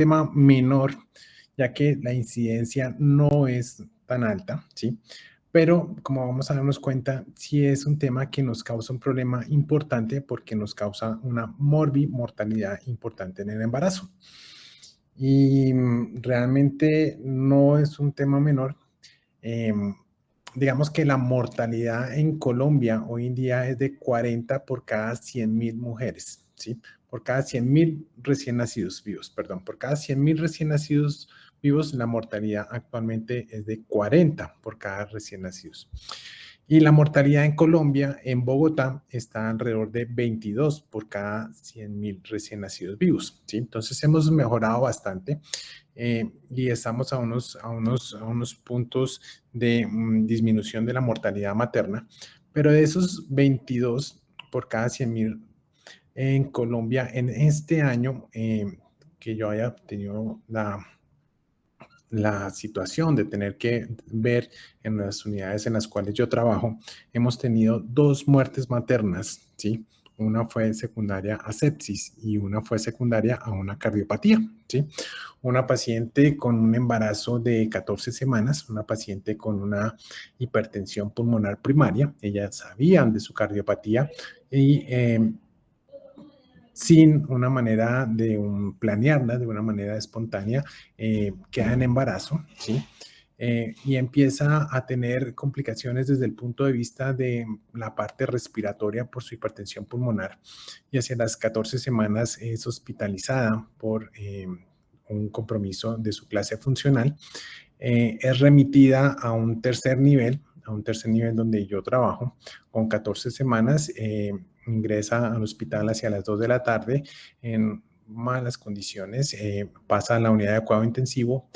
tema menor, ya que la incidencia no es tan alta, ¿sí? Pero como vamos a darnos cuenta, sí es un tema que nos causa un problema importante porque nos causa una mortalidad importante en el embarazo. Y realmente no es un tema menor. Em, digamos que la mortalidad en Colombia hoy en día es de 40 por cada 100.000 mujeres, ¿sí? Por cada 100.000 recién nacidos vivos, perdón, por cada 100.000 recién nacidos vivos, la mortalidad actualmente es de 40 por cada recién nacidos. Y la mortalidad en Colombia, en Bogotá, está alrededor de 22 por cada 100.000 recién nacidos vivos, ¿sí? Entonces hemos mejorado bastante y estamos a unos puntos de disminución de la mortalidad materna, pero de esos 22 por cada 100.000 en Colombia, en este año que yo haya tenido la situación de tener que ver en las unidades en las cuales yo trabajo, hemos tenido 2 muertes maternas, ¿sí? Una fue secundaria a sepsis y una fue secundaria a una cardiopatía, ¿sí? Una paciente con un embarazo de 14 semanas, una paciente con una hipertensión pulmonar primaria, ellas sabían de su cardiopatía y sin una manera de planearla, de una manera espontánea, queda en embarazo, ¿sí? Y empieza a tener complicaciones desde el punto de vista de la parte respiratoria por su hipertensión pulmonar. Y hacia las 14 semanas es hospitalizada por un compromiso de su clase funcional. Es remitida a un tercer nivel donde yo trabajo, con 14 semanas. Ingresa al hospital hacia las 2 de la tarde en malas condiciones, pasa a la unidad de cuidado intensivo,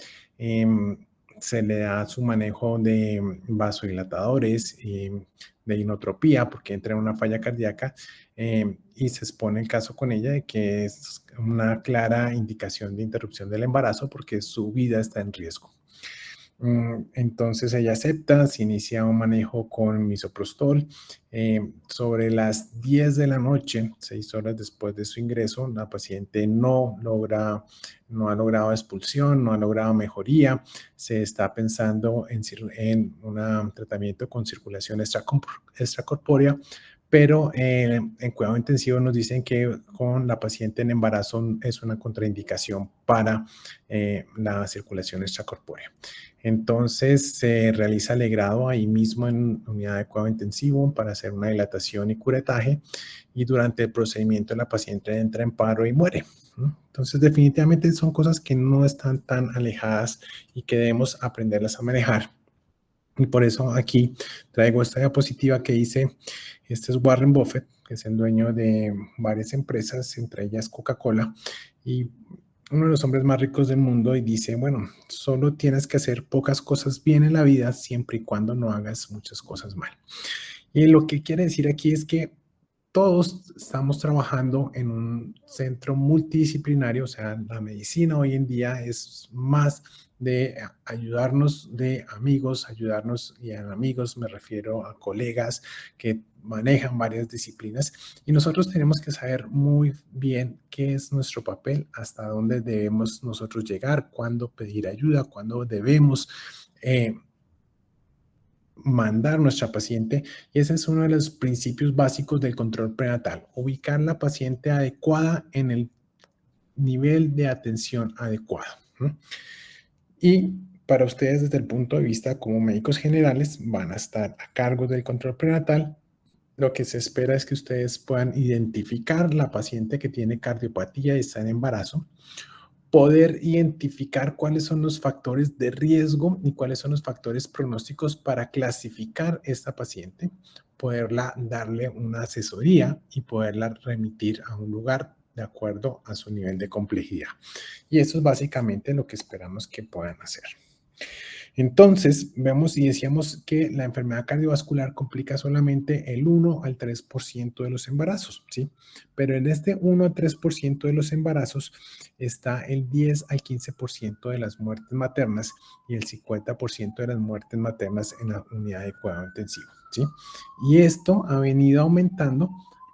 se le da su manejo de vasodilatadores, de inotropía, porque entra en una falla cardíaca, y se expone el caso con ella de que es una clara indicación de interrupción del embarazo porque su vida está en riesgo. Entonces ella acepta, se inicia un manejo con misoprostol. Sobre las 10 de la noche, 6 horas después de su ingreso, la paciente no ha logrado expulsión, no ha logrado mejoría. Se está pensando en un tratamiento con circulación extracorpórea, pero en cuidado intensivo nos dicen que con la paciente en embarazo es una contraindicación para la circulación extracorpórea. Entonces se realiza alegrado ahí mismo en unidad de cuidado intensivo para hacer una dilatación y curetaje, y durante el procedimiento la paciente entra en paro y muere, ¿no? Entonces definitivamente son cosas que no están tan alejadas y que debemos aprenderlas a manejar. Y por eso aquí traigo esta diapositiva que dice, este es Warren Buffett, que es el dueño de varias empresas, entre ellas Coca-Cola, y uno de los hombres más ricos del mundo, y dice, bueno, solo tienes que hacer pocas cosas bien en la vida siempre y cuando no hagas muchas cosas mal. Y lo que quiere decir aquí es que todos estamos trabajando en un centro multidisciplinario, o sea, la medicina hoy en día es más de ayudarnos de amigos, ayudarnos, y a amigos me refiero a colegas que manejan varias disciplinas, y nosotros tenemos que saber muy bien qué es nuestro papel, hasta dónde debemos nosotros llegar, cuándo pedir ayuda, cuándo debemos mandar nuestra paciente, y ese es uno de los principios básicos del control prenatal, ubicar la paciente adecuada en el nivel de atención adecuado, ¿no? Y para ustedes desde el punto de vista como médicos generales van a estar a cargo del control prenatal. Lo que se espera es que ustedes puedan identificar la paciente que tiene cardiopatía y está en embarazo, poder identificar cuáles son los factores de riesgo y cuáles son los factores pronósticos para clasificar esta paciente, poderla darle una asesoría y poderla remitir a un lugar de acuerdo a su nivel de complejidad. Y eso es básicamente lo que esperamos que puedan hacer. Entonces, vemos y decíamos que la enfermedad cardiovascular complica solamente el 1 al 3% de los embarazos, ¿sí? Pero en este 1 al 3% de los embarazos está el 10 al 15% de las muertes maternas y el 50% de las muertes maternas en la unidad de cuidado intensivo, ¿sí? Y esto ha venido aumentando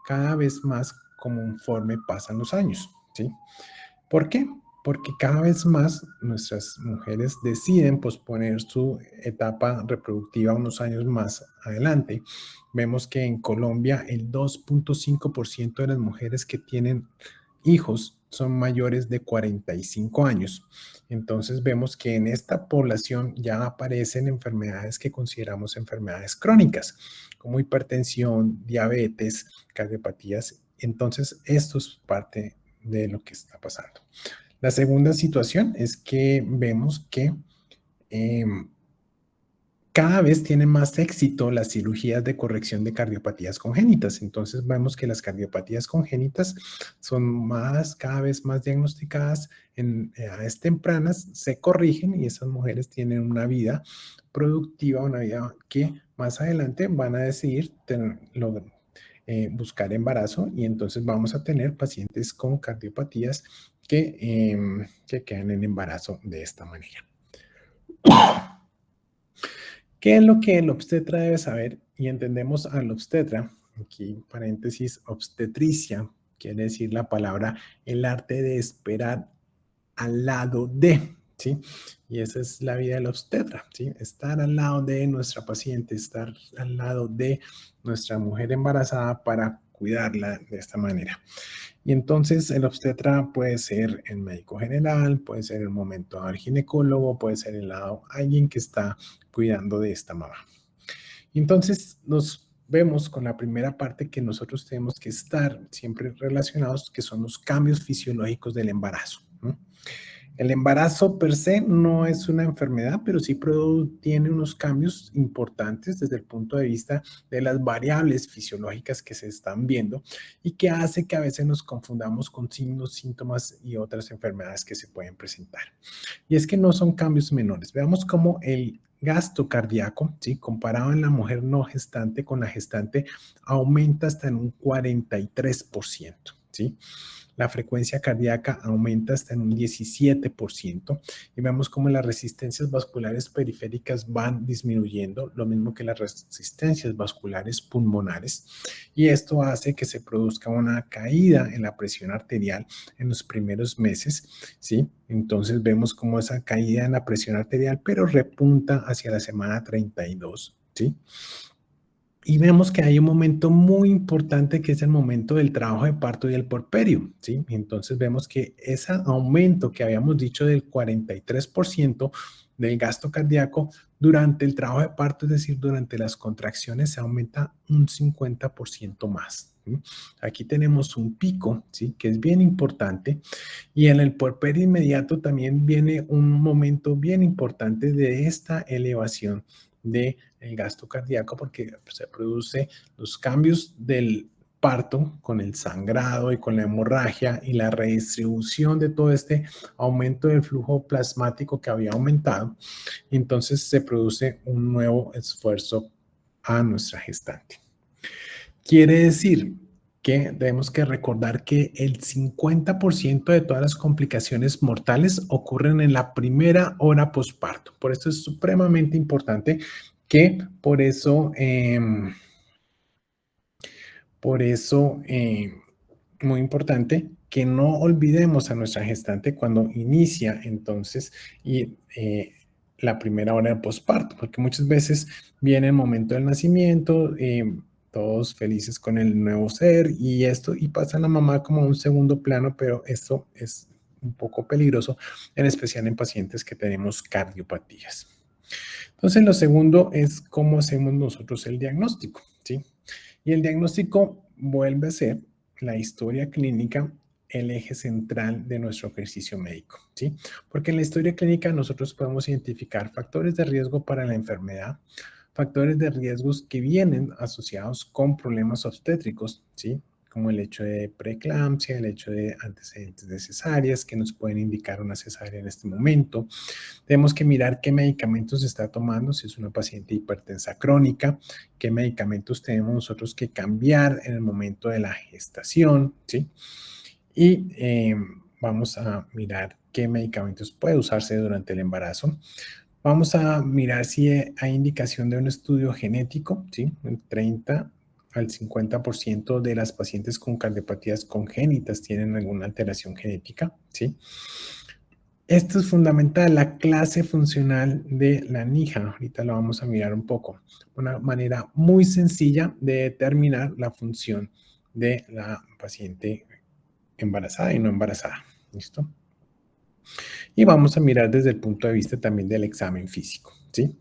cada vez más conforme pasan los años, ¿sí? ¿Por qué? porque cada vez más nuestras mujeres deciden posponer su etapa reproductiva unos años más adelante. Vemos que en Colombia el 2.5% de las mujeres que tienen hijos son mayores de 45 años. Entonces vemos que en esta población ya aparecen enfermedades que consideramos enfermedades crónicas, como hipertensión, diabetes, cardiopatías. Entonces esto es parte de lo que está pasando. La segunda situación es que vemos que eh, cada vez tienen más éxito las cirugías de corrección de cardiopatías congénitas. Entonces vemos que las cardiopatías congénitas son cada vez más diagnosticadas en edades tempranas, se corrigen y esas mujeres tienen una vida productiva, una vida que más adelante van a decidir buscar embarazo y entonces vamos a tener pacientes con cardiopatías que quedan en embarazo de esta manera. ¿Qué es lo que el obstetra debe saber? Y entendemos al obstetra, aquí paréntesis, obstetricia, quiere decir la palabra el arte de esperar al lado de, ¿sí? Y esa es la vida del obstetra, ¿sí? Estar al lado de nuestra paciente, estar al lado de nuestra mujer embarazada para cuidarla de esta manera. Y entonces el obstetra puede ser el médico general, puede ser el momento al ginecólogo, puede ser el lado alguien que está cuidando de esta mamá. Entonces nos vemos con la primera parte que nosotros tenemos que estar siempre relacionados, que son los cambios fisiológicos del embarazo, ¿no? El embarazo per se no es una enfermedad, pero sí tiene unos cambios importantes desde el punto de vista de las variables fisiológicas que se están viendo y que hace que a veces nos confundamos con signos, síntomas y otras enfermedades que se pueden presentar. Y es que no son cambios menores. Veamos cómo el gasto cardíaco, ¿sí? Comparado en la mujer no gestante con la gestante, aumenta hasta en un 43%, ¿sí? La frecuencia cardíaca aumenta hasta en un 17% y vemos como las resistencias vasculares periféricas van disminuyendo, lo mismo que las resistencias vasculares pulmonares, y esto hace que se produzca una caída en la presión arterial en los primeros meses, ¿sí? Entonces vemos como esa caída en la presión arterial, pero repunta hacia la semana 32, ¿sí? Y vemos que hay un momento muy importante que es el momento del trabajo de parto y el puerperio, ¿sí? Entonces vemos que ese aumento que habíamos dicho del 43% del gasto cardíaco durante el trabajo de parto, es decir, durante las contracciones, se aumenta un 50% más, ¿sí? Aquí tenemos un pico, ¿sí? Que es bien importante. Y en el puerperio inmediato también viene un momento bien importante de esta elevación del gasto cardíaco porque se produce los cambios del parto con el sangrado y con la hemorragia y la redistribución de todo este aumento del flujo plasmático que había aumentado. Entonces se produce un nuevo esfuerzo a nuestra gestante. Quiere decir que debemos que recordar que el 50% de todas las complicaciones mortales ocurren en la primera hora posparto. Por eso es supremamente importante que muy importante que no olvidemos a nuestra gestante cuando inicia entonces la primera hora de posparto, porque muchas veces viene el momento del nacimiento, todos felices con el nuevo ser y pasa la mamá como a un segundo plano, pero esto es un poco peligroso, en especial en pacientes que tenemos cardiopatías. Entonces, lo segundo es cómo hacemos nosotros el diagnóstico, ¿sí? Y el diagnóstico vuelve a ser la historia clínica el eje central de nuestro ejercicio médico, ¿sí? Porque en la historia clínica nosotros podemos identificar factores de riesgo para la enfermedad, factores de riesgos que vienen asociados con problemas obstétricos, ¿sí? Como el hecho de preeclampsia, el hecho de antecedentes de cesáreas que nos pueden indicar una cesárea en este momento. Tenemos que mirar qué medicamentos está tomando, si es una paciente hipertensa crónica, qué medicamentos tenemos nosotros que cambiar en el momento de la gestación, ¿sí? Y vamos a mirar qué medicamentos puede usarse durante el embarazo. Vamos a mirar si hay indicación de un estudio genético, ¿sí? El 30 al 50% de las pacientes con cardiopatías congénitas tienen alguna alteración genética, ¿sí? Esto es fundamental, la clase funcional de la NIJA. Ahorita lo vamos a mirar un poco. Una manera muy sencilla de determinar la función de la paciente embarazada y no embarazada. ¿Listo? Y vamos a mirar desde el punto de vista también del examen físico, ¿sí?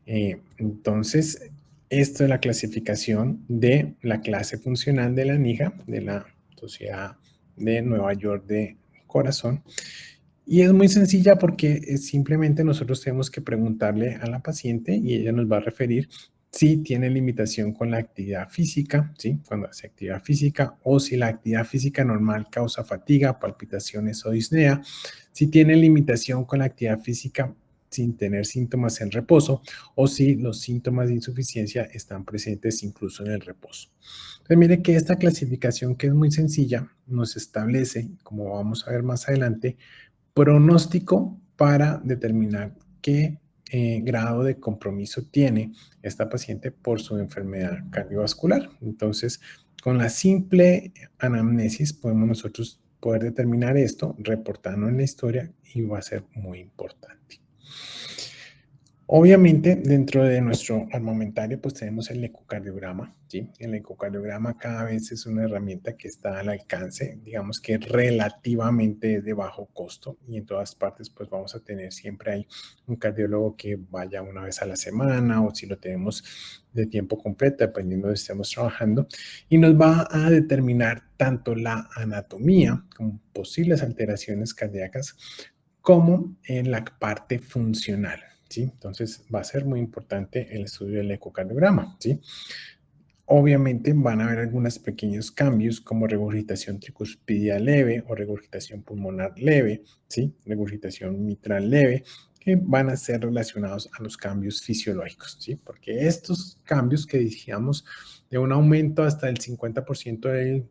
Entonces, esto es la clasificación de la clase funcional de la NIJA, de la Sociedad de Nueva York de Corazón. Y es muy sencilla porque simplemente nosotros tenemos que preguntarle a la paciente y ella nos va a referir si tiene limitación con la actividad física, ¿sí? Cuando hace actividad física, o si la actividad física normal causa fatiga, palpitaciones o disnea, si tiene limitación con la actividad física sin tener síntomas en reposo, o si los síntomas de insuficiencia están presentes incluso en el reposo. Entonces, mire que esta clasificación, que es muy sencilla, nos establece, como vamos a ver más adelante, pronóstico para determinar qué grado de compromiso tiene esta paciente por su enfermedad cardiovascular. Entonces, con la simple anamnesis podemos nosotros poder determinar esto, reportando en la historia, y va a ser muy importante. Obviamente, dentro de nuestro armamentario, pues tenemos el ecocardiograma, ¿sí? El ecocardiograma cada vez es una herramienta que está al alcance, digamos que relativamente de bajo costo, y en todas partes, pues vamos a tener siempre ahí un cardiólogo que vaya una vez a la semana, o si lo tenemos de tiempo completo, dependiendo de si estamos trabajando, y nos va a determinar tanto la anatomía, como posibles alteraciones cardíacas, como en la parte funcional, ¿sí? Entonces va a ser muy importante el estudio del ecocardiograma, ¿sí? Obviamente van a haber algunos pequeños cambios como regurgitación tricuspidia leve o regurgitación pulmonar leve, ¿sí? Regurgitación mitral leve, que van a ser relacionados a los cambios fisiológicos, ¿sí? Porque estos cambios que decíamos de un aumento hasta el 50% del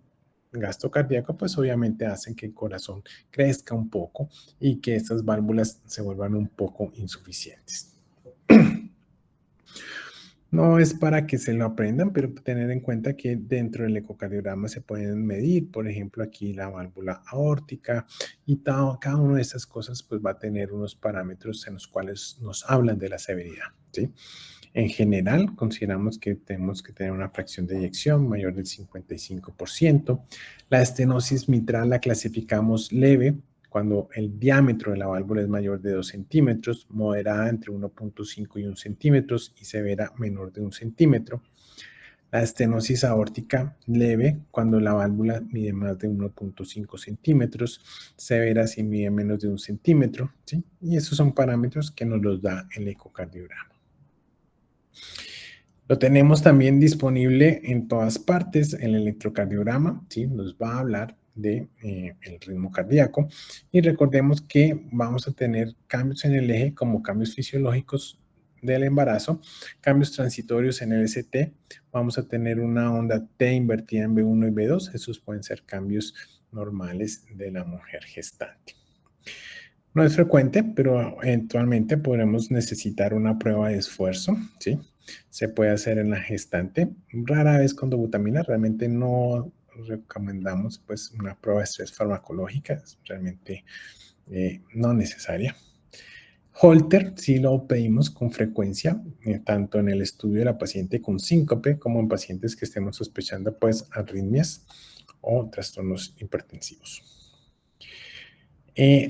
gasto cardíaco, pues obviamente hacen que el corazón crezca un poco y que estas válvulas se vuelvan un poco insuficientes. No es para que se lo aprendan, pero tener en cuenta que dentro del ecocardiograma se pueden medir, por ejemplo, aquí la válvula aórtica, y cada una de estas cosas pues va a tener unos parámetros en los cuales nos hablan de la severidad, ¿sí? En general, consideramos que tenemos que tener una fracción de eyección mayor del 55%. La estenosis mitral la clasificamos leve cuando el diámetro de la válvula es mayor de 2 centímetros, moderada entre 1.5 y 1 centímetros y severa menor de 1 centímetro. La estenosis aórtica leve cuando la válvula mide más de 1.5 centímetros, severa si mide menos de 1 centímetro, ¿sí? Y esos son parámetros que nos los da el ecocardiograma. Lo tenemos también disponible en todas partes, el electrocardiograma, ¿sí? Nos va a hablar de el ritmo cardíaco, y recordemos que vamos a tener cambios en el eje como cambios fisiológicos del embarazo, cambios transitorios en el ST, vamos a tener una onda T invertida en B1 y B2, esos pueden ser cambios normales de la mujer gestante. No es frecuente, pero eventualmente podremos necesitar una prueba de esfuerzo, ¿sí? Se puede hacer en la gestante, rara vez con dobutamina, realmente no recomendamos pues una prueba de estrés farmacológica, es realmente no necesaria. Holter sí lo pedimos con frecuencia, tanto en el estudio de la paciente con síncope como en pacientes que estemos sospechando pues arritmias o trastornos hipertensivos.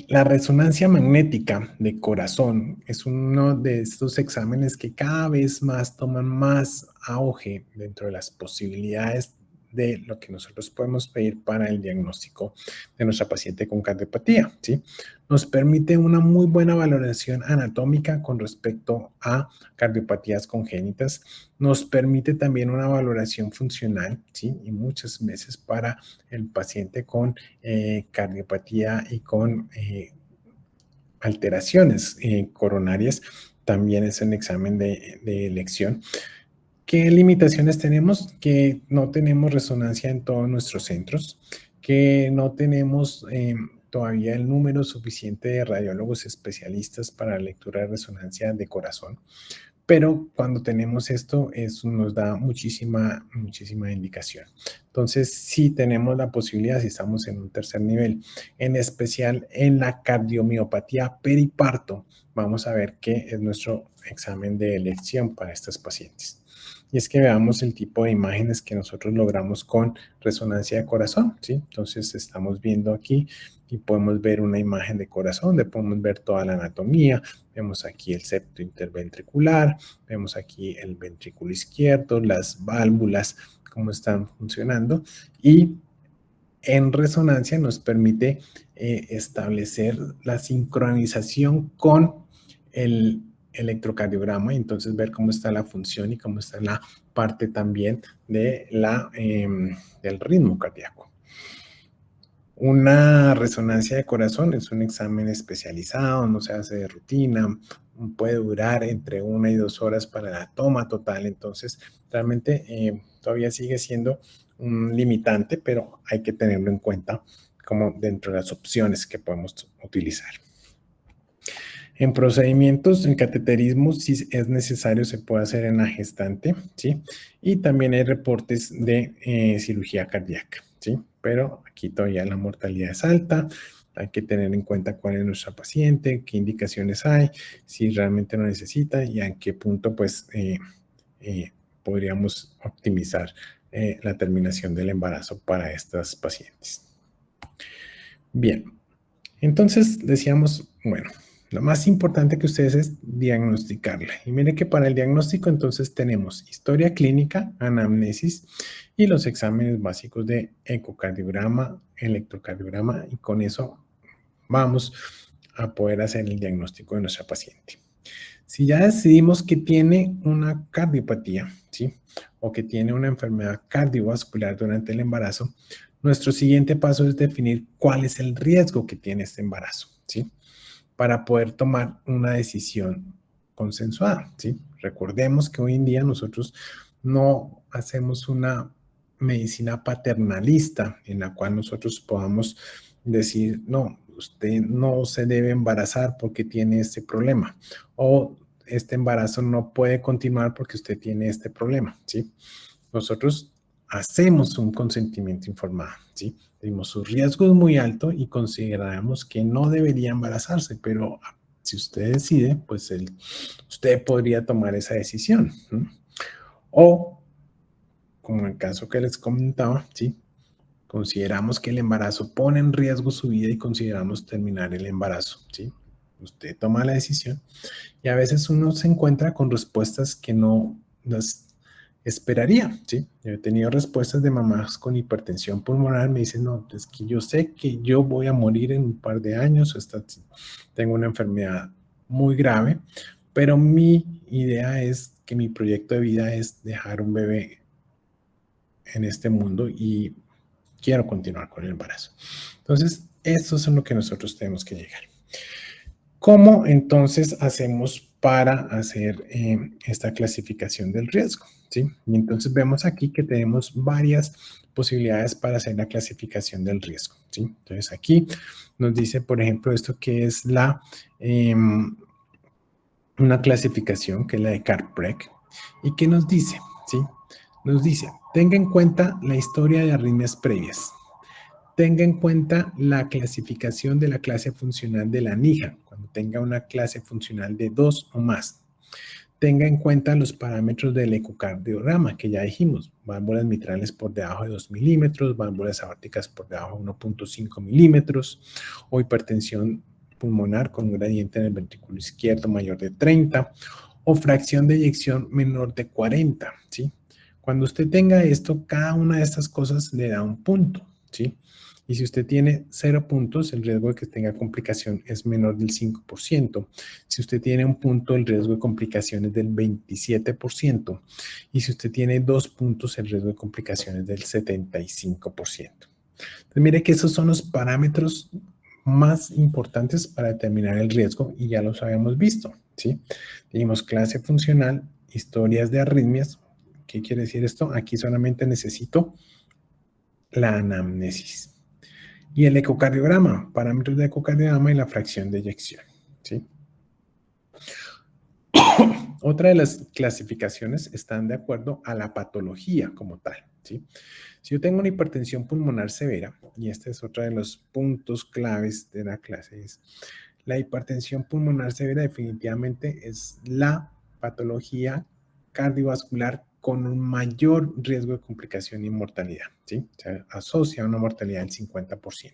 La resonancia magnética de corazón es uno de estos exámenes que cada vez más toman más auge dentro de las posibilidades de lo que nosotros podemos pedir para el diagnóstico de nuestra paciente con cardiopatía, ¿sí? Nos permite una muy buena valoración anatómica con respecto a cardiopatías congénitas, nos permite también una valoración funcional, ¿sí? Y muchas veces para el paciente con cardiopatía y con alteraciones coronarias, también es un examen de elección. ¿Qué limitaciones tenemos? Que no tenemos resonancia en todos nuestros centros, que no tenemos todavía el número suficiente de radiólogos especialistas para la lectura de resonancia de corazón. pero cuando tenemos esto, eso nos da muchísima indicación. Entonces, si tenemos la posibilidad, si estamos en un tercer nivel, en especial en la cardiomiopatía periparto, vamos a ver qué es nuestro examen de elección para estas pacientes. Y es que veamos el tipo de imágenes que nosotros logramos con resonancia de corazón, ¿sí? Entonces, estamos viendo aquí y podemos ver una imagen de corazón, donde podemos ver toda la anatomía, vemos aquí el septo interventricular, vemos aquí el ventrículo izquierdo, las válvulas, cómo están funcionando, y en resonancia nos permite establecer la sincronización con el electrocardiograma y entonces ver cómo está la función y cómo está la parte también del ritmo cardíaco. Una resonancia de corazón es un examen especializado, no se hace de rutina, puede durar entre 1 y 2 horas para la toma total, entonces realmente todavía sigue siendo un limitante, pero hay que tenerlo en cuenta como dentro de las opciones que podemos utilizar. En procedimientos, en cateterismo, si es necesario, se puede hacer en la gestante, ¿sí? Y también hay reportes de cirugía cardíaca, ¿sí? Pero aquí todavía la mortalidad es alta, hay que tener en cuenta cuál es nuestra paciente, qué indicaciones hay, si realmente lo necesita y en qué punto, pues, podríamos optimizar la terminación del embarazo para estas pacientes. Bien, entonces decíamos, bueno, lo más importante que ustedes es diagnosticarla. Y mire que para el diagnóstico entonces tenemos historia clínica, anamnesis y los exámenes básicos de ecocardiograma, electrocardiograma y con eso vamos a poder hacer el diagnóstico de nuestra paciente. Si ya decidimos que tiene una cardiopatía, ¿sí? O que tiene una enfermedad cardiovascular durante el embarazo, nuestro siguiente paso es definir cuál es el riesgo que tiene este embarazo, ¿sí? Para poder tomar una decisión consensuada, ¿sí? Recordemos que hoy en día nosotros no hacemos una medicina paternalista en la cual nosotros podamos decir, no, usted no se debe embarazar porque tiene este problema o este embarazo no puede continuar porque usted tiene este problema, ¿sí? Nosotros hacemos un consentimiento informado, ¿sí? Tenemos su riesgo es muy alto y consideramos que no debería embarazarse, pero si usted decide, pues usted podría tomar esa decisión, ¿no? O, como en el caso que les comentaba, ¿sí? Consideramos que el embarazo pone en riesgo su vida y consideramos terminar el embarazo, ¿sí? Usted toma la decisión y a veces uno se encuentra con respuestas que no las esperaría, ¿sí? Yo he tenido respuestas de mamás con hipertensión pulmonar, me dicen, no, es que yo sé que yo voy a morir en un par de años, tengo una enfermedad muy grave, pero mi idea es que mi proyecto de vida es dejar un bebé en este mundo y quiero continuar con el embarazo. Entonces, esto es en lo que nosotros tenemos que llegar. ¿Cómo entonces hacemos para hacer esta clasificación del riesgo? ¿Sí? Y entonces vemos aquí que tenemos varias posibilidades para hacer la clasificación del riesgo. ¿Sí? Entonces aquí nos dice, por ejemplo, esto que es una clasificación que es la de Karpfreck y que nos dice, ¿sí? Nos dice, tenga en cuenta la historia de arritmias previas. Tenga en cuenta la clasificación de la clase funcional de la NIJA, cuando tenga una clase funcional de 2 o más. Tenga en cuenta los parámetros del ecocardiograma, que ya dijimos, válvulas mitrales por debajo de 2 milímetros, válvulas aórticas por debajo de 1.5 milímetros, o hipertensión pulmonar con un gradiente en el ventrículo izquierdo mayor de 30, o fracción de eyección menor de 40, ¿sí? Cuando usted tenga esto, cada una de estas cosas le da un punto, ¿sí? Y si usted tiene 0 puntos, el riesgo de que tenga complicación es menor del 5%. Si usted tiene un punto, el riesgo de complicación es del 27%. Y si usted tiene 2 puntos, el riesgo de complicación es del 75%. Entonces, mire que esos son los parámetros más importantes para determinar el riesgo y ya los habíamos visto, ¿sí? Tenemos clase funcional, historias de arritmias. ¿Qué quiere decir esto? Aquí solamente necesito la anamnesis. Y el ecocardiograma, parámetros de ecocardiograma y la fracción de eyección, ¿sí? Otra de las clasificaciones están de acuerdo a la patología como tal, ¿sí? Si yo tengo una hipertensión pulmonar severa, y este es otro de los puntos claves de la clase, es la hipertensión pulmonar severa definitivamente es la patología cardiovascular con un mayor riesgo de complicación y mortalidad, ¿sí? Se asocia a una mortalidad del 50%.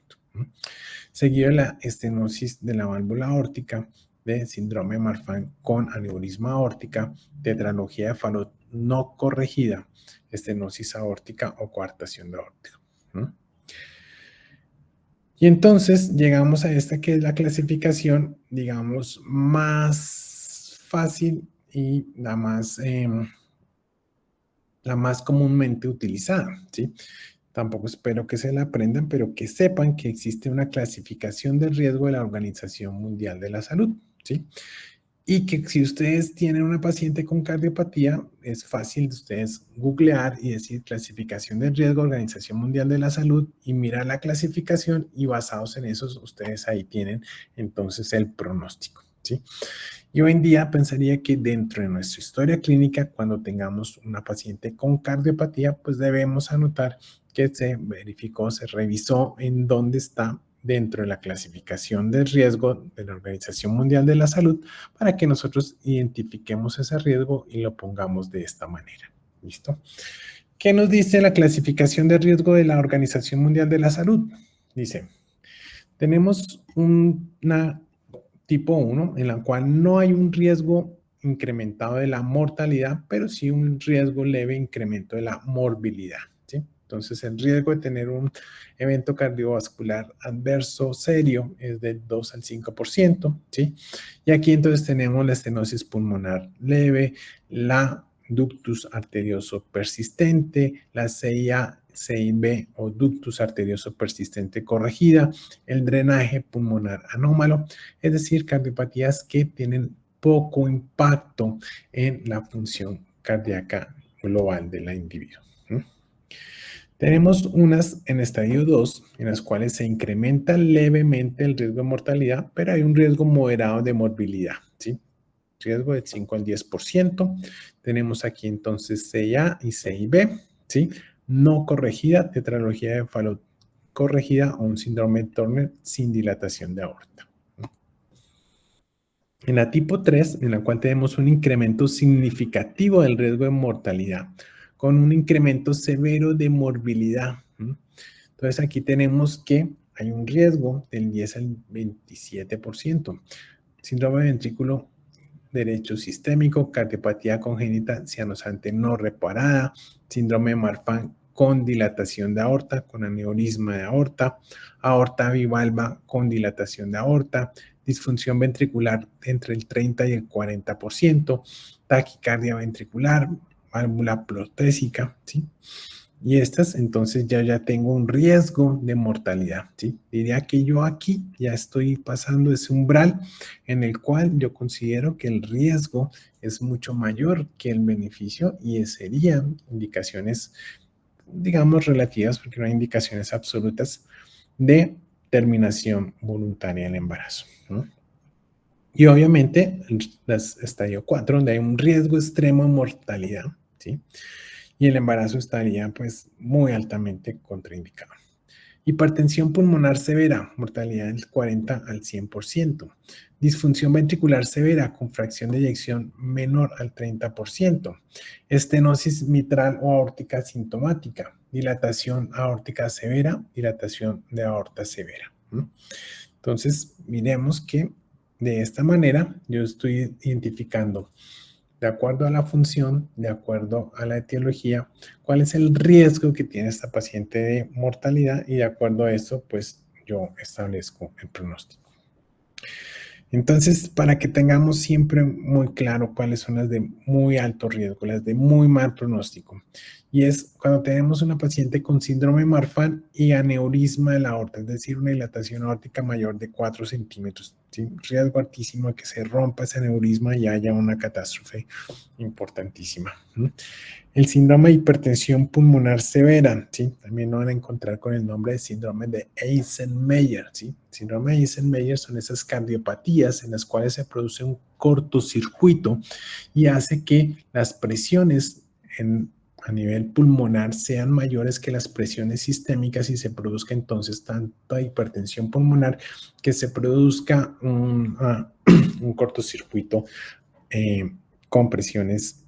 Seguido de la estenosis de la válvula aórtica, de síndrome de Marfan con aneurisma aórtica, tetralogía de Fallot no corregida, estenosis aórtica o coartación de aórtica. Y entonces llegamos a esta que es la clasificación, digamos, más fácil y la más comúnmente utilizada, ¿sí? Tampoco espero que se la aprendan, pero que sepan que existe una clasificación del riesgo de la Organización Mundial de la Salud, ¿sí? Y que si ustedes tienen una paciente con cardiopatía, es fácil de ustedes googlear y decir clasificación del riesgo, Organización Mundial de la Salud, y mirar la clasificación y basados en eso, ustedes ahí tienen entonces el pronóstico, ¿sí? Y hoy en día pensaría que dentro de nuestra historia clínica, cuando tengamos una paciente con cardiopatía, pues debemos anotar que se verificó, se revisó en dónde está dentro de la clasificación de riesgo de la Organización Mundial de la Salud para que nosotros identifiquemos ese riesgo y lo pongamos de esta manera. ¿Listo? ¿Qué nos dice la clasificación de riesgo de la Organización Mundial de la Salud? Dice, tenemos una tipo 1 en la cual no hay un riesgo incrementado de la mortalidad, pero sí un riesgo leve incremento de la morbilidad, ¿sí? Entonces, el riesgo de tener un evento cardiovascular adverso serio es del 2 al 5%, ¿sí? Y aquí entonces tenemos la estenosis pulmonar leve, la ductus arterioso persistente, la CIA, CIB o ductus arterioso persistente corregida, el drenaje pulmonar anómalo, es decir, cardiopatías que tienen poco impacto en la función cardíaca global del individuo. Tenemos unas en estadio 2, en las cuales se incrementa levemente el riesgo de mortalidad, pero hay un riesgo moderado de morbilidad, ¿sí? Riesgo del 5 al 10%. Tenemos aquí entonces CIA y CIB, ¿sí? No corregida, tetralogía de Fallot corregida o un síndrome de Turner sin dilatación de aorta. En la tipo 3, en la cual tenemos un incremento significativo del riesgo de mortalidad, con un incremento severo de morbilidad. Entonces aquí tenemos que hay un riesgo del 10 al 27%. Síndrome de ventrículo derecho sistémico, cardiopatía congénita cianosante no reparada, síndrome de Marfan con dilatación de aorta, con aneurisma de aorta, aorta bivalva con dilatación de aorta, disfunción ventricular entre el 30 y el 40%, taquicardia ventricular, válvula protésica, ¿sí? Y estas, entonces ya tengo un riesgo de mortalidad, ¿sí? Diría que yo aquí ya estoy pasando ese umbral en el cual yo considero que el riesgo es mucho mayor que el beneficio y serían indicaciones, digamos, relativas, porque no hay indicaciones absolutas de terminación voluntaria del embarazo, ¿no? Y obviamente, estadio 4, donde hay un riesgo extremo de mortalidad, ¿sí? Y el embarazo estaría pues muy altamente contraindicado. Hipertensión pulmonar severa, mortalidad del 40 al 100%. Disfunción ventricular severa con fracción de eyección menor al 30%. Estenosis mitral o aórtica sintomática. Dilatación aórtica severa, dilatación de aorta severa. Entonces, miremos que de esta manera yo estoy identificando de acuerdo a la función, de acuerdo a la etiología, cuál es el riesgo que tiene esta paciente de mortalidad y de acuerdo a eso, pues yo establezco el pronóstico. Entonces, para que tengamos siempre muy claro cuáles son las de muy alto riesgo, las de muy mal pronóstico. Y es cuando tenemos una paciente con síndrome de Marfan y aneurisma de la aorta, es decir, una dilatación aórtica mayor de 4 centímetros. ¿sí? Riesgo altísimo de que se rompa ese aneurisma y haya una catástrofe importantísima. El síndrome de hipertensión pulmonar severa, ¿sí? También lo van a encontrar con el nombre de síndrome de Eisenmenger, ¿sí? Síndrome de Eisenmenger son esas cardiopatías en las cuales se produce un cortocircuito y hace que las presiones a nivel pulmonar sean mayores que las presiones sistémicas y se produzca entonces tanta hipertensión pulmonar que se produzca un cortocircuito con presiones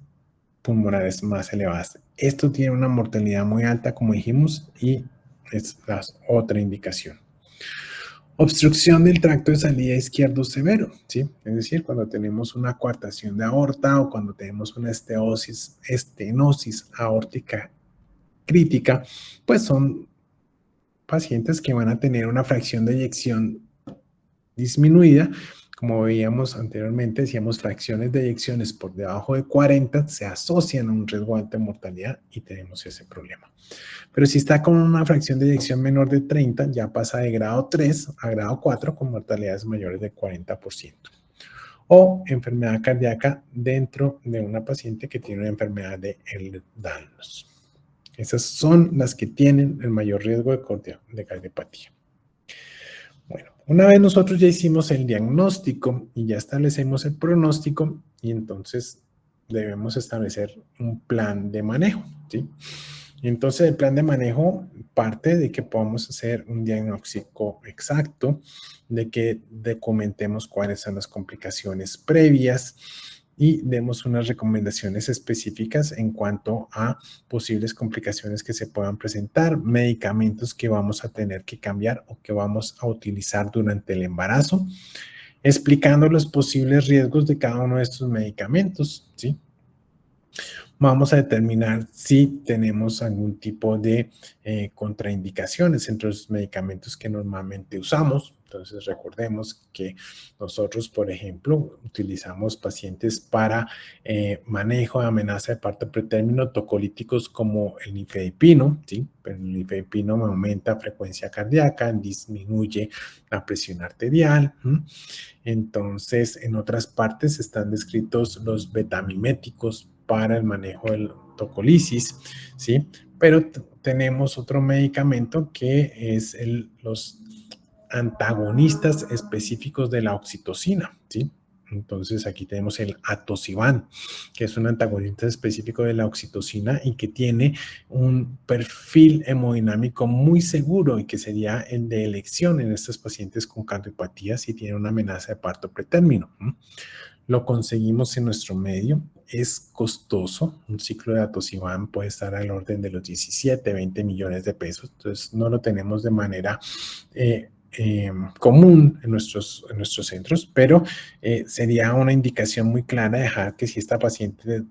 pulmonares más elevadas. Esto tiene una mortalidad muy alta, como dijimos, y es la otra indicación. Obstrucción del tracto de salida izquierdo severo, ¿sí? Es decir, cuando tenemos una coartación de aorta o cuando tenemos una estenosis aórtica crítica, pues son pacientes que van a tener una fracción de eyección disminuida. Como veíamos anteriormente, decíamos fracciones de eyecciones por debajo de 40 se asocian a un riesgo de alta mortalidad y tenemos ese problema. Pero si está con una fracción de eyección menor de 30, ya pasa de grado 3 a grado 4 con mortalidades mayores de 40%. O enfermedad cardíaca dentro de una paciente que tiene una enfermedad de Ehlers-Danlos. Esas son las que tienen el mayor riesgo de cardiopatía. Bueno, una vez nosotros ya hicimos el diagnóstico y ya establecemos el pronóstico, y entonces debemos establecer un plan de manejo, ¿sí? Y entonces el plan de manejo parte de que podamos hacer un diagnóstico exacto, de que documentemos cuáles son las complicaciones previas y demos unas recomendaciones específicas en cuanto a posibles complicaciones que se puedan presentar, medicamentos que vamos a tener que cambiar o que vamos a utilizar durante el embarazo, explicando los posibles riesgos de cada uno de estos medicamentos, ¿sí? Vamos a determinar si tenemos algún tipo de contraindicaciones entre los medicamentos que normalmente usamos. Entonces, recordemos que nosotros, por ejemplo, utilizamos pacientes para manejo de amenaza de parto pretérmino tocolíticos como el nifedipino, ¿sí? Pero el nifedipino aumenta frecuencia cardíaca, disminuye la presión arterial. Entonces, en otras partes están descritos los betamiméticos para el manejo del tocolisis, ¿sí? Pero tenemos otro medicamento que es los antagonistas específicos de la oxitocina, ¿sí? Entonces aquí tenemos el atosiban, que es un antagonista específico de la oxitocina y que tiene un perfil hemodinámico muy seguro y que sería el de elección en estos pacientes con cardiopatías si tienen una amenaza de parto pretérmino. Lo conseguimos en nuestro medio, es costoso, un ciclo de atosiban puede estar al orden de los 17, 20 millones de pesos, entonces no lo tenemos de manera común en nuestros centros, pero sería una indicación muy clara dejar que si esta paciente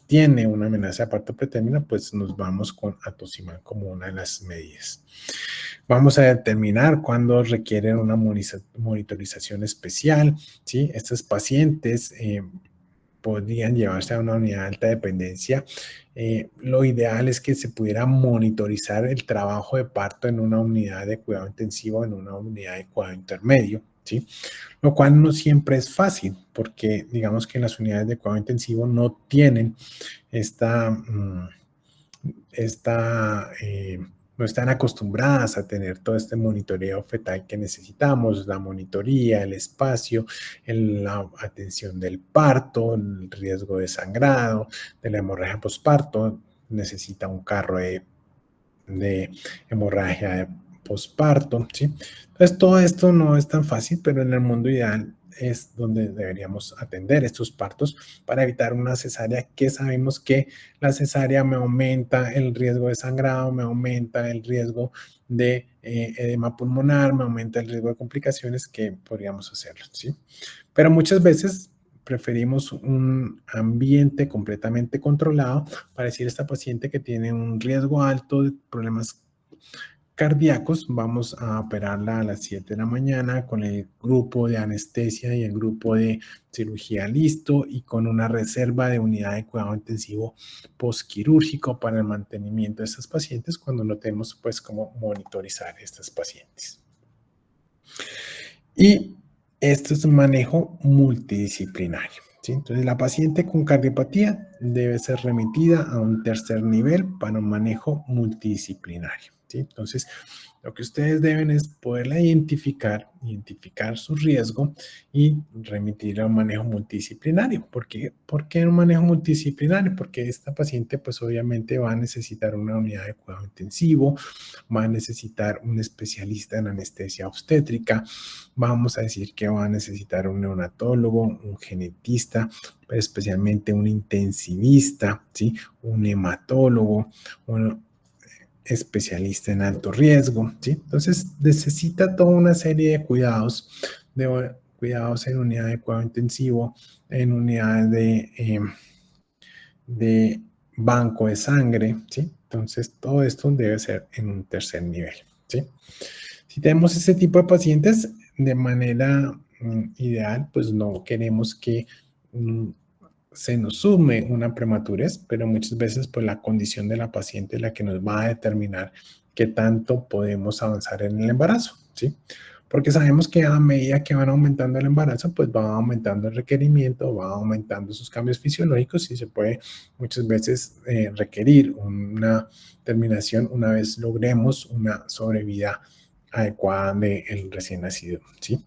tiene una amenaza de parto pretérmino, pues nos vamos con atosiban como una de las medidas. Vamos a determinar cuándo requieren una monitorización especial, ¿sí? Estos pacientes podrían llevarse a una unidad de alta dependencia. Lo ideal es que se pudiera monitorizar el trabajo de parto en una unidad de cuidado intensivo, en una unidad de cuidado intermedio, ¿sí? Lo cual no siempre es fácil, porque digamos que las unidades de cuidado intensivo no tienen no están acostumbradas a tener todo este monitoreo fetal que necesitamos, la monitoría, el espacio, la atención del parto, el riesgo de sangrado, de la hemorragia postparto, necesita un carro de hemorragia postparto, ¿sí? Entonces, todo esto no es tan fácil, pero en el mundo ideal es donde deberíamos atender estos partos para evitar una cesárea, que sabemos que la cesárea me aumenta el riesgo de sangrado, me aumenta el riesgo de edema pulmonar, me aumenta el riesgo de complicaciones que podríamos hacerlo, ¿sí? Pero muchas veces preferimos un ambiente completamente controlado para decir a esta paciente que tiene un riesgo alto de problemas cardíacos, vamos a operarla a las 7 de la mañana con el grupo de anestesia y el grupo de cirugía listo y con una reserva de unidad de cuidado intensivo postquirúrgico para el mantenimiento de estas pacientes cuando no tenemos pues cómo monitorizar a estas pacientes. Y Esto es un manejo multidisciplinario, ¿sí? Entonces, la paciente con cardiopatía debe ser remitida a un tercer nivel para un manejo multidisciplinario, ¿sí? Entonces, lo que ustedes deben es poderla identificar su riesgo y remitirla a un manejo multidisciplinario. ¿Por qué un manejo multidisciplinario? Porque esta paciente, pues obviamente va a necesitar una unidad de cuidado intensivo, va a necesitar un especialista en anestesia obstétrica, vamos a decir que va a necesitar un neonatólogo, un genetista, especialmente un intensivista, ¿sí? Un hematólogo, un especialista en alto riesgo, ¿sí? Entonces necesita toda una serie de cuidados, cuidados en unidad de cuidado intensivo, en unidades de banco de sangre, ¿sí? Entonces todo esto debe ser en un tercer nivel, ¿sí? Si tenemos ese tipo de pacientes, de manera ideal, pues no queremos que mm, se nos sume una prematurez, pero muchas veces pues la condición de la paciente es la que nos va a determinar qué tanto podemos avanzar en el embarazo, ¿sí? Porque sabemos que a medida que van aumentando el embarazo, pues va aumentando el requerimiento, va aumentando sus cambios fisiológicos y se puede muchas veces requerir una terminación una vez logremos una sobrevida adecuada del recién nacido, ¿sí?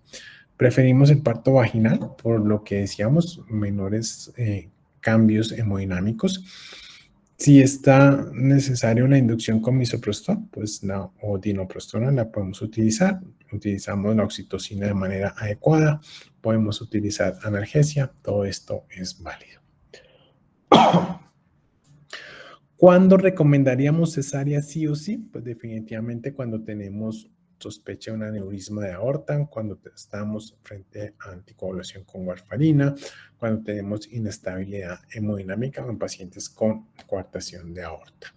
Preferimos el parto vaginal, por lo que decíamos, menores cambios hemodinámicos. Si está necesaria una inducción con misoprostol, pues o dinoprostona la podemos utilizar. Utilizamos la oxitocina de manera adecuada. Podemos utilizar analgesia. Todo esto es válido. ¿Cuándo recomendaríamos cesárea sí o sí? Pues definitivamente cuando tenemos sospecha de un aneurisma de aorta, cuando estamos frente a anticoagulación con warfarina, cuando tenemos inestabilidad hemodinámica o en pacientes con coartación de aorta.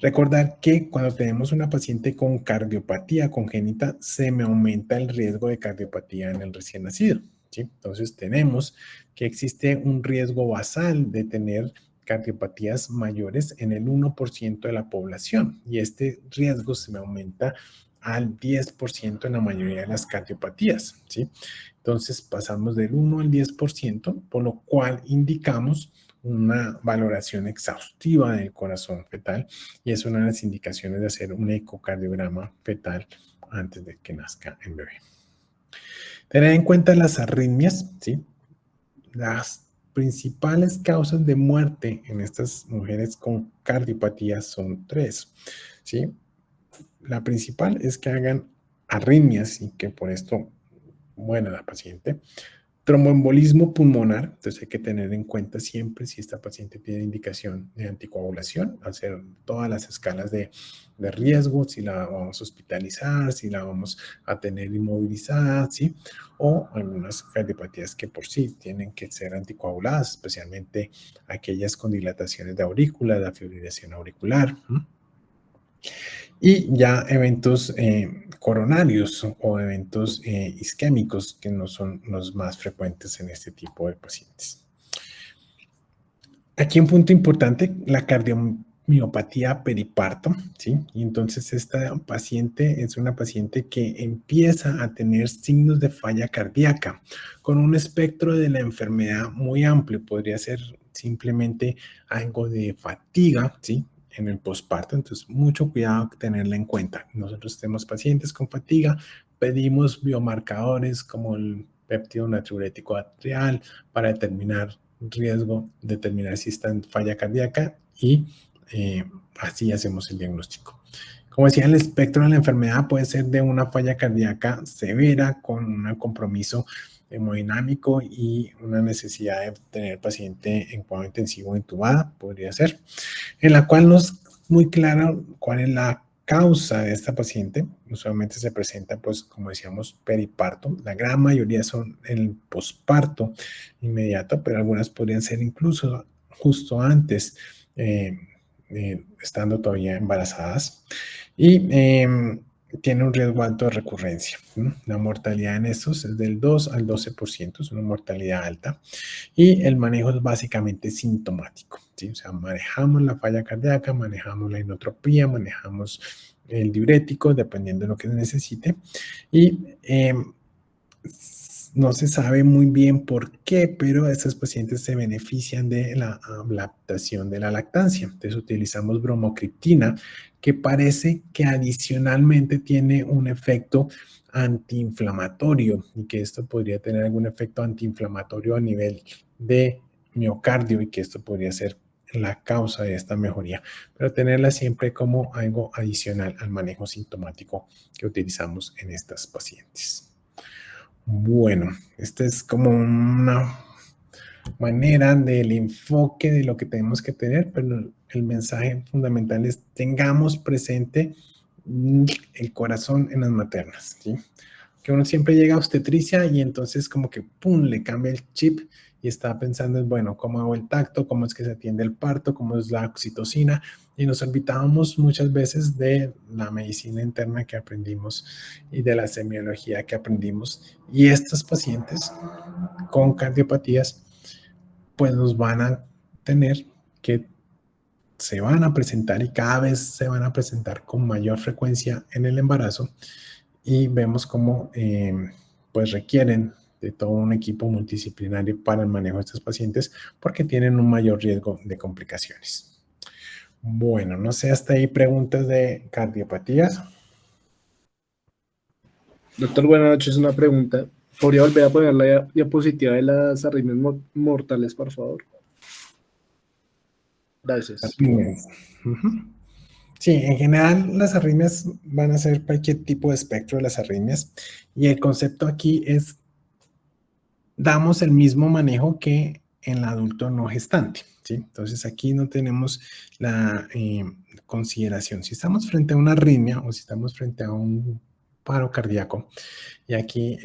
Recordar que cuando tenemos una paciente con cardiopatía congénita, se me aumenta el riesgo de cardiopatía en el recién nacido, ¿sí? Entonces tenemos que existe un riesgo basal de tener cardiopatías mayores en el 1% de la población y este riesgo se me aumenta al 10% en la mayoría de las cardiopatías, ¿sí? Entonces pasamos del 1 al 10%, por lo cual indicamos una valoración exhaustiva del corazón fetal y es una de las indicaciones de hacer un ecocardiograma fetal antes de que nazca el bebé. Tener en cuenta las arritmias, ¿sí? Las principales causas de muerte en estas mujeres con cardiopatía son tres, ¿sí? La principal es que hagan arritmias y que por esto muera la paciente. Tromboembolismo pulmonar, entonces hay que tener en cuenta siempre si esta paciente tiene indicación de anticoagulación, hacer todas las escalas de riesgo, si la vamos a hospitalizar, si la vamos a tener inmovilizada, ¿sí? O algunas cardiopatías que por sí tienen que ser anticoaguladas, especialmente aquellas con dilataciones de aurícula, la fibrilación auricular. Y ya eventos coronarios o eventos isquémicos que no son los más frecuentes en este tipo de pacientes. Aquí un punto importante, la cardiomiopatía periparto, ¿sí? Y entonces esta paciente es una paciente que empieza a tener signos de falla cardíaca con un espectro de la enfermedad muy amplio. Podría ser simplemente algo de fatiga, ¿sí? En el posparto, entonces mucho cuidado tenerla en cuenta. Nosotros tenemos pacientes con fatiga, pedimos biomarcadores como el péptido natriurético arterial para determinar riesgo, determinar si está en falla cardíaca y así hacemos el diagnóstico. Como decía, el espectro de la enfermedad puede ser de una falla cardíaca severa con un compromiso hemodinámico y una necesidad de tener paciente en cuidado intensivo intubada, podría ser, en la cual no es muy claro cuál es la causa de esta paciente. Usualmente se presenta, pues, como decíamos, periparto. La gran mayoría son en el posparto inmediato, pero algunas podrían ser incluso justo antes, estando todavía embarazadas. Y tiene un riesgo alto de recurrencia. La mortalidad en estos es del 2 al 12%, es una mortalidad alta. Y el manejo es básicamente sintomático, ¿sí? O sea, manejamos la falla cardíaca, manejamos la inotropía, manejamos el diurético, dependiendo de lo que necesite. Y No se sabe muy bien por qué, pero estos pacientes se benefician de la adaptación de la lactancia. Entonces utilizamos bromocriptina, que parece que adicionalmente tiene un efecto antiinflamatorio y que esto podría tener algún efecto antiinflamatorio a nivel de miocardio y que esto podría ser la causa de esta mejoría, pero tenerla siempre como algo adicional al manejo sintomático que utilizamos en estas pacientes. Bueno, esta es como una manera del enfoque de lo que tenemos que tener, pero el mensaje fundamental es tengamos presente el corazón en las maternas, ¿sí? Que uno siempre llega a obstetricia y entonces como que pum, le cambia el chip y está pensando en, bueno, ¿cómo hago el tacto? ¿Cómo es que se atiende el parto? ¿Cómo es la oxitocina? Y nos olvidábamos muchas veces de la medicina interna que aprendimos y de la semiología que aprendimos. Y estos pacientes con cardiopatías, pues nos van a tener que se van a presentar y cada vez se van a presentar con mayor frecuencia en el embarazo y vemos cómo pues requieren de todo un equipo multidisciplinario para el manejo de estos pacientes porque tienen un mayor riesgo de complicaciones. Bueno, no sé, hasta ahí preguntas de cardiopatías. Doctor, buenas noches. Una pregunta. ¿Podría volver a poner la diapositiva de las arritmias mortales, por favor? Gracias. Ujú. Sí, en general las arritmias van a ser cualquier tipo de espectro de las arritmias y el concepto aquí es damos el mismo manejo que en el adulto no gestante, ¿sí? Entonces aquí no tenemos la consideración. Si estamos frente a una arritmia o si estamos frente a un paro cardíaco, y aquí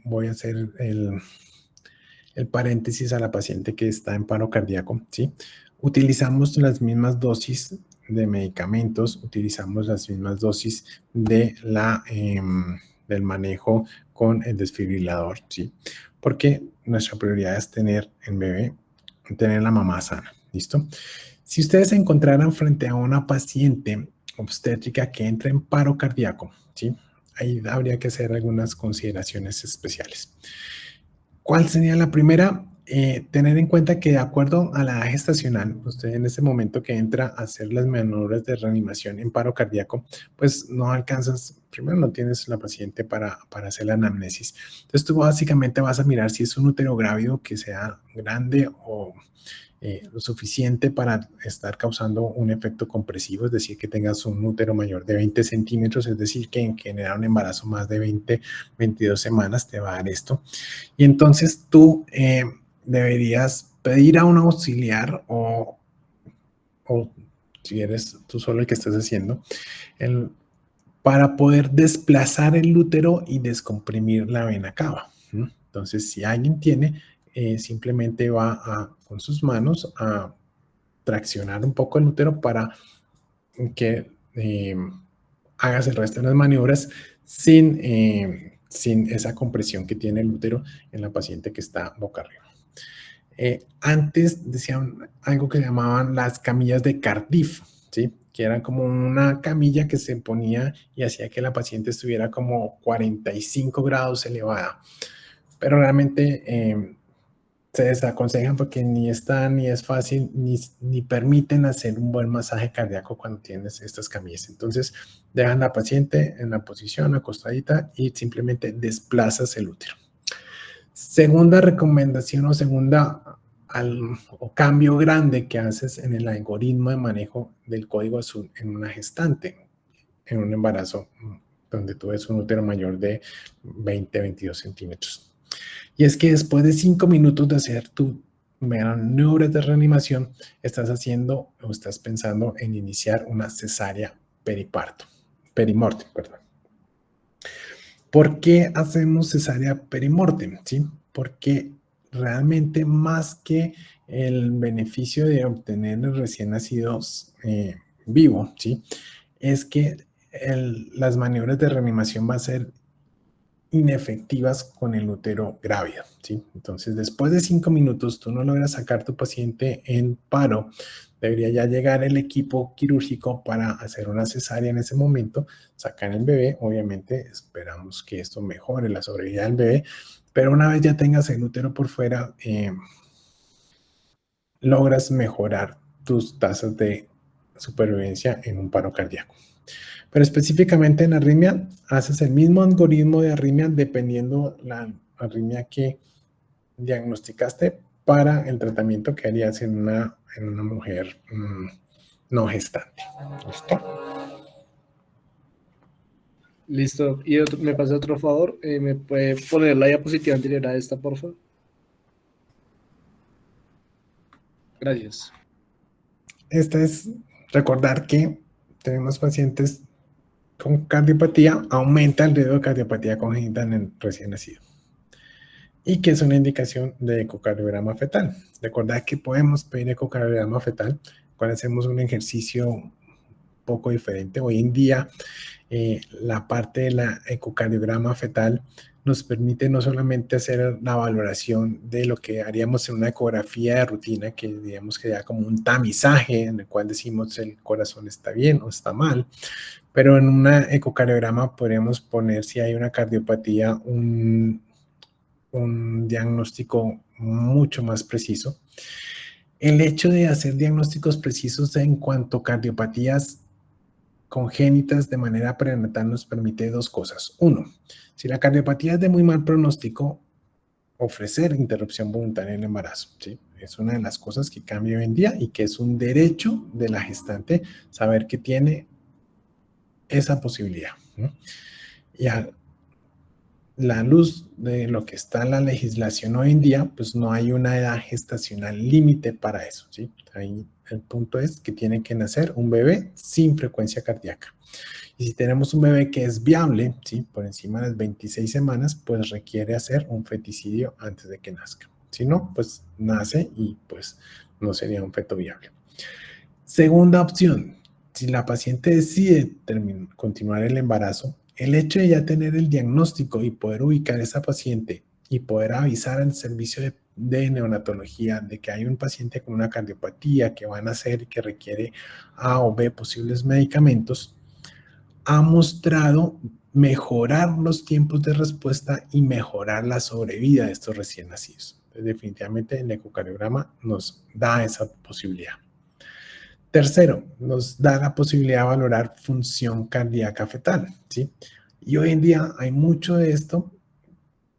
voy a hacer el paréntesis a la paciente que está en paro cardíaco, ¿sí? Utilizamos las mismas dosis de medicamentos, utilizamos las mismas dosis de del manejo con el desfibrilador, ¿sí? Porque nuestra prioridad es tener el bebé, tener la mamá sana, ¿listo? Si ustedes se encontraran frente a una paciente obstétrica que entra en paro cardíaco, ¿sí? Ahí habría que hacer algunas consideraciones especiales. ¿Cuál sería la primera? Tener en cuenta que de acuerdo a la edad gestacional, usted en ese momento que entra a hacer las maniobras de reanimación en paro cardíaco, pues no alcanzas, primero no tienes la paciente para hacer la anamnesis. Entonces tú básicamente vas a mirar si es un útero grávido que sea grande o lo suficiente para estar causando un efecto compresivo, es decir, que tengas un útero mayor de 20 centímetros, es decir, que en generar un embarazo más de 20, 22 semanas te va a dar esto. Y entonces tú deberías pedir a un auxiliar o si eres tú solo el que estás haciendo, el, para poder desplazar el útero y descomprimir la vena cava. Entonces, si alguien tiene, simplemente va con sus manos a traccionar un poco el útero para que hagas el resto de las maniobras sin esa compresión que tiene el útero en la paciente que está boca arriba. Antes decían algo que llamaban las camillas de Cardiff, ¿sí? Que era como una camilla que se ponía y hacía que la paciente estuviera como 45 grados elevada. Pero realmente se desaconsejan porque ni está ni es fácil ni permiten hacer un buen masaje cardíaco cuando tienes estas camillas. Entonces, dejan a la paciente en la posición acostadita y simplemente desplazas el útero. Segunda recomendación o o cambio grande que haces en el algoritmo de manejo del código azul en una gestante, en un embarazo donde tú ves un útero mayor de 20, 22 centímetros. Y es que después de 5 minutos de hacer tu maniobras de reanimación, estás haciendo o estás pensando en iniciar una cesárea perimortem, perdón. ¿Por qué hacemos cesárea perimortem? ¿Sí? Porque realmente más que el beneficio de obtener el recién nacido vivo, ¿sí? Es que las maniobras de reanimación va a ser inefectivas con el útero grávido, ¿sí? Entonces, después de 5 minutos, tú no logras sacar tu paciente en paro, debería ya llegar el equipo quirúrgico para hacer una cesárea en ese momento, sacar el bebé. Obviamente, esperamos que esto mejore la sobrevida del bebé, pero una vez ya tengas el útero por fuera, logras mejorar tus tasas de supervivencia en un paro cardíaco. Pero específicamente en arritmia, haces el mismo algoritmo de arritmia dependiendo la arritmia que diagnosticaste para el tratamiento que harías en una mujer no gestante. ¿Listo? Listo. Y me pasa otro favor. ¿Me puede poner la diapositiva anterior a esta, por favor? Gracias. Esta es recordar que tenemos pacientes con cardiopatía, aumenta el riesgo de cardiopatía congénita en el recién nacido. Y que es una indicación de ecocardiograma fetal. Recordad que podemos pedir ecocardiograma fetal cuando hacemos un ejercicio poco diferente. Hoy en día, la parte de la ecocardiograma fetal nos permite no solamente hacer la valoración de lo que haríamos en una ecografía de rutina, que digamos que da como un tamizaje en el cual decimos el corazón está bien o está mal, pero en una ecocardiograma podríamos poner si hay una cardiopatía, un diagnóstico mucho más preciso. El hecho de hacer diagnósticos precisos en cuanto a cardiopatías congénitas de manera prenatal nos permite dos cosas. Uno, si la cardiopatía es de muy mal pronóstico, ofrecer interrupción voluntaria en el embarazo, ¿sí? Es una de las cosas que cambia hoy en día y que es un derecho de la gestante saber que tiene esa posibilidad, ¿no? Y a la luz de lo que está en la legislación hoy en día, pues no hay una edad gestacional límite para eso, ¿sí? Ahí el punto es que tiene que nacer un bebé sin frecuencia cardíaca. Y si tenemos un bebé que es viable, ¿sí? Por encima de las 26 semanas, pues requiere hacer un feticidio antes de que nazca. Si no, pues nace y pues no sería un feto viable. Segunda opción, si la paciente decide continuar el embarazo, el hecho de ya tener el diagnóstico y poder ubicar a esa paciente y poder avisar al servicio de neonatología de que hay un paciente con una cardiopatía que va a nacer y que requiere A o B posibles medicamentos, ha mostrado mejorar los tiempos de respuesta y mejorar la sobrevida de estos recién nacidos. Entonces, definitivamente el ecocardiograma nos da esa posibilidad. Tercero, nos da la posibilidad de valorar función cardíaca fetal, ¿sí? Y hoy en día hay mucho de esto,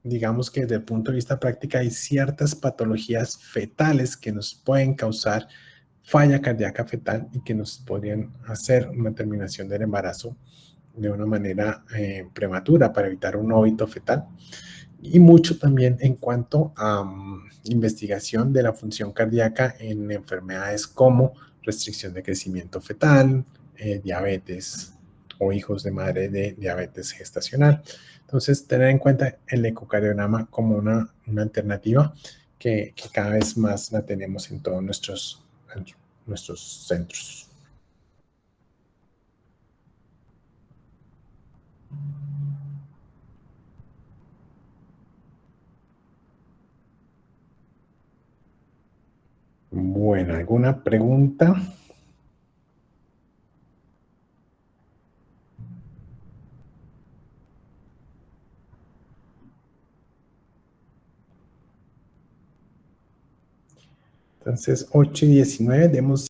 digamos que desde el punto de vista práctico hay ciertas patologías fetales que nos pueden causar falla cardíaca fetal y que nos podrían hacer una terminación del embarazo de una manera prematura para evitar un óbito fetal. Y mucho también en cuanto a investigación de la función cardíaca en enfermedades como restricción de crecimiento fetal, diabetes o hijos de madre de diabetes gestacional. Entonces, tener en cuenta el ecocardiograma como una alternativa que cada vez más la tenemos en todos nuestros centros. Bueno, ¿alguna pregunta? Entonces, 8:19, demos